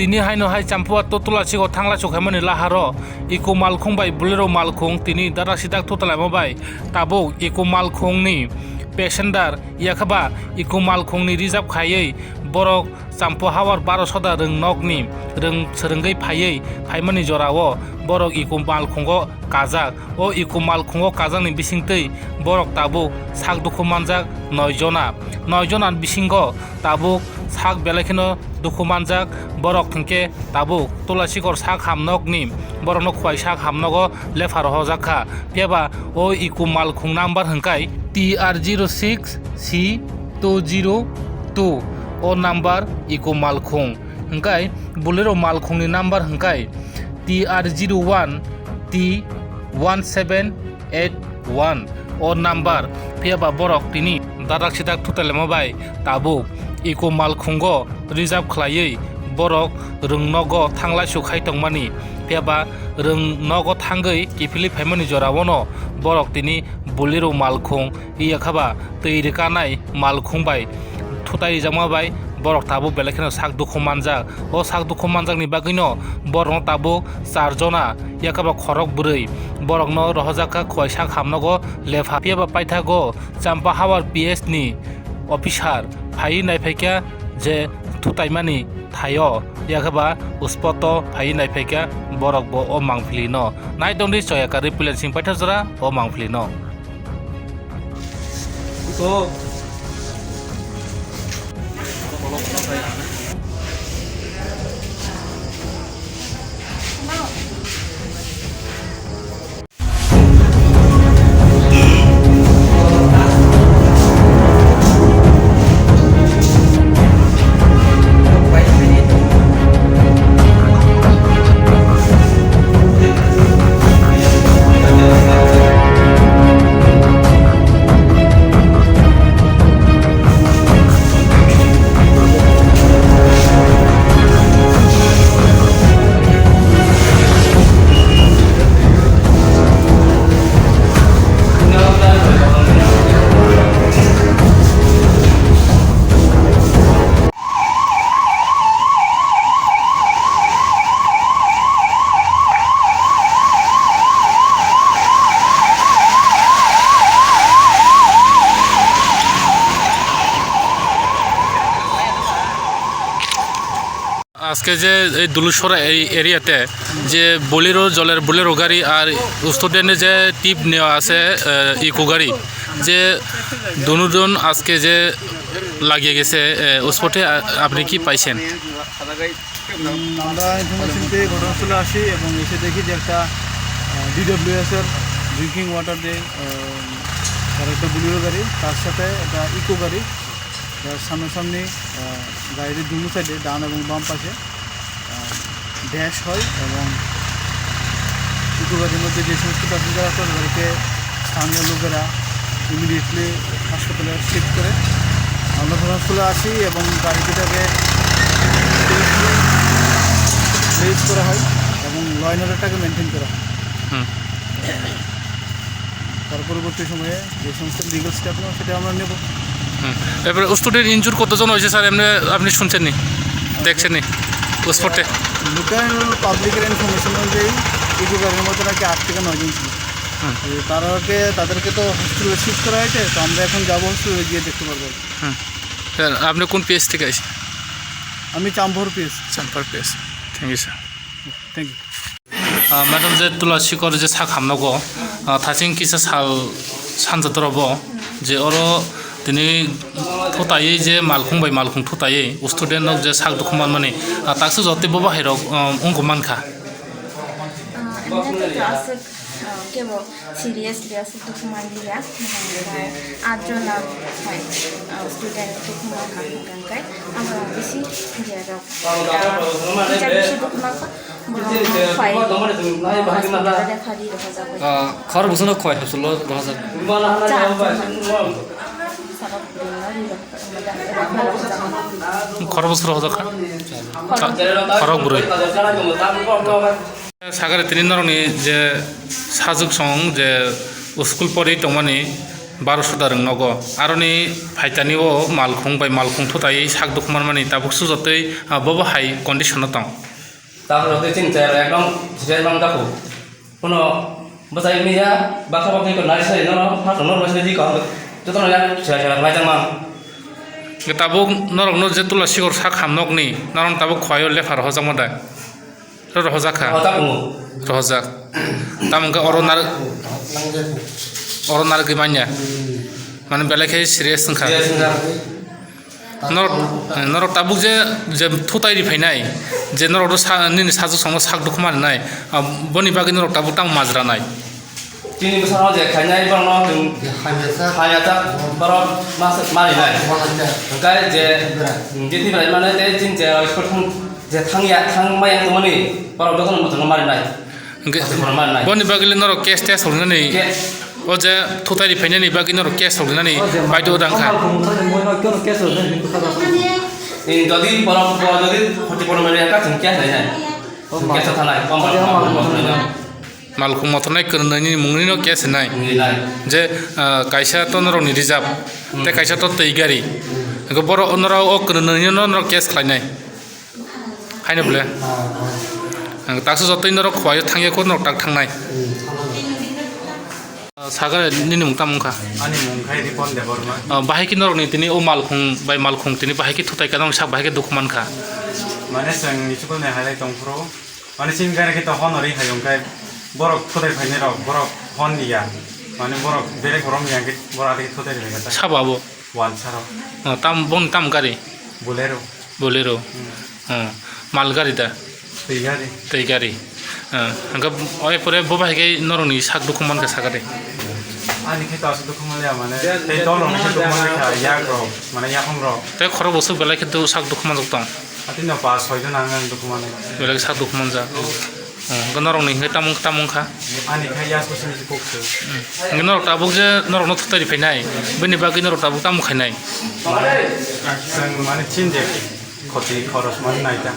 tini haino hai champua totula chiko thangla chokhaimani laharo iko malkhung bai bulero malkhung tini dara sidak totala bai tabo iko malkhung ni passenger yakhaba iko malkhung ni reserve khayei borok champu hawar 1200 da rung nokni rung srungai phayei phaimani jorao borok iko malkhungo kajak o iko malkhungo kajak ni bisingtei borok tabo sak dukhu manjak 9 jona bisingo tabo sak belakhino dukhu manjak borok thingke tabo tulasikor sak hamnokni borokno khwai sak hamnogo lefar hojakha peba o iko malkhung number hingkai TR06C202 o number iko malkhung hingkai bolero malkhungni number hingkai TR01T1781 o number peba borok tini darak sidak thutelemo bai tabo iko malkhungo reserve khlaiei borok rungnogo thanglai sukhai tongmani peba rungnogo thangei kifili phaimani jorawono borok tini bolero malkhung iyakhaba teirekanai malkhung bai thutai jama bai borok tabo belekheno sak dukhu manjak o sak dukhu manjak ni bagino borok tabo 4 jona yakaba khorok burui borokno rohjaka khwaisa khamnogo lefa peba paithago champa hawar PS ni officer phai naifekya je thutaimani thayo yakaba uspoto phai naifekya borok bo o mangphlino naidongri choyakari pilansing paithajara o mangphlino so আজকে যে এই দুলুসরা এরিয়াতে যে জলের গাড়ি আর স্টুডেন্টের যে টিপ নেওয়া আছে ইকো গাড়ি যে দুজন আজকে যে লাগিয়ে গেছে স্পটে আপনি কি পাইছেন? আমরা ইনফরমেশন পেয়ে ঘটনাস্থলে আসি এবং এসে দেখি যে একটা DWS এর ড্রিঙ্কিং ওয়াটার দিয়ে তার একটা বুলেরো গাড়ি তার সাথে একটা ইকো গাড়ি সামনাসামনি গাড়ির দুটো সাইডে ডান এবং বাম পাশে ড্যাশ হয় এবং ইকো গাড়ির মধ্যে যে সমস্ত প্যাসেঞ্জার আছে গাড়িকে স্থানীয় লোকেরা ইমিডিয়েটলি হাসপাতালে শিফট করে আমরা ঘটনাস্থলে আসি এবং গাড়িটাকে রেজ করা হয় এবং ল অ্যান্ড অর্ডারটাকে মেনটেন করা হয়। তার পরবর্তী সময়ে যে সমস্ত লিগাল স্টেপ নেব সেটা আমরা নেব। এবারে স্টুডেন্ট ইনজুর কতজন হয়েছে স্যার এমনি আপনি শুনছেন নি দেখছেন নি স্পটে? লোকাল পাবলিকের ইনফরমেশন অনুযায়ী ইকো গাড়ির মধ্যে নাকি 8 থেকে 9 জন ছিল। তাদেরকে তো হসপিটালে শিফট করা হয়েছে, তো আমরা এখন যাবো হসপিটালে গিয়ে দেখতে পারবো। স্যার আপনি কোন পিএস থেকে আসেন? আমি চাম্পার PS. Thank you sir. Thank you madam जे तुलासिकर जे सा खामनांगौ थासिं किसा साल सानजादरावबो जे अरो दिनै थतायै जे मालखुंबाय मालखुं थतायै स्टुडेन्टनाव जे साक दुखुमान माने ताकसो जतेबो बाहेराव अंगो मानखा केवल सिरियसली असं दुखुमान दिल्या ओमफ्राय 8 जना स्टुडेन्ट दुखुमान खांखांखाय आङो बेसि जेराव बेसि दुखुमाखौ खर बुझ्न खुवाइ हसुल दहजा खरबस रहजखा खरक बुरै सागारे तिनि नरनि जे साजुक सं जे स्कुल परि तंमानि 1200 da rung nogo aroni phaitani o malkhung bai malkhung thutai sak dukhman mani tabuk sujotei bobo hai condition tong তারপরে হতে চিন্তা একদম জিরে বাং দাকু কোনো বাজাই মিয়া বাকা বাকি কো নাইস নাই ন হাত ন রসে দি কো যত না ছেড়া ছেড়া লাইজাং মান tabuk norok no je tula sigor sak hamnok ni naron tabuk khoyo lefar hojak moda ro hojaka হতা কুমু ro hojak tamga oronar gimanya mane belekhe serious ngkha জিরে Sinha norok tabuk je thutai ri phainai je norok do nini saju song sak dukhman nai boni bagi norok tabuk tam majra nai তিনি বছর যে খাইনাই বরং তুমি খাইয়াতা বরং মাস মারি নাই গাই যে যেতি বাই মানে তে চিনতে প্রথম যে থাংমাই তোমানি বরং যখন মতন মারি নাই boni bagi norok case test holnani o je thutai ri phainani bagi norok case holnani baido dangkha in যদি বরং যদি হতে বড় মানে একটা চিন্তা নাই নাই কেসা থানাই কম malkhung motonai kornani mungni no case nai je kaisa to norok ni reserve te kaisa to tei gari go boro norok o kornani no norok case khlainai haino bole taksu jotoi norok khwayo thangye ko norok tak thangnai sagar nini mungta mungkha ani mungkhai ripon deborma bahai ki norok ni tini o malkhung bai malkhung tini bahai ki thutai kanong sak bahai ki dukman kha mane sang nichukul ne halai tongpro mane singare ki to honori hayongkai borok thudai phaine rok borok hon dia mane borok berek borom yang ki borade ki thudai bega ta sababo wan saro tam bon tam gari bolero mal gari da tigari tei gari angka oi pore bo bahai ki norok ni sak dukman ka sagade ani ki ta su dukhumale mane tei dolong ki dukhumale ka yak rok mane yakhom rok te khoro bosu belai ki tu sak dukman jok tong atino pa soijon angan dukhumale belai sak dukman ja norok ni ngai tamung kha ani khai yas ko sini kokse norok tabuk je norok no thutai ri phainai bini bagi norok tabuk tam khainai sang mane chinje khoti khoros man naita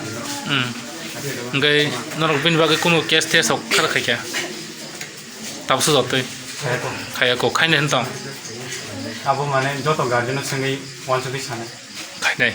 ngai norok bini bagi kono case test ok khar khaikya tabsu jotoi khaya ko khaine hen tong abo mane joto guardian sangai 120 sane khainai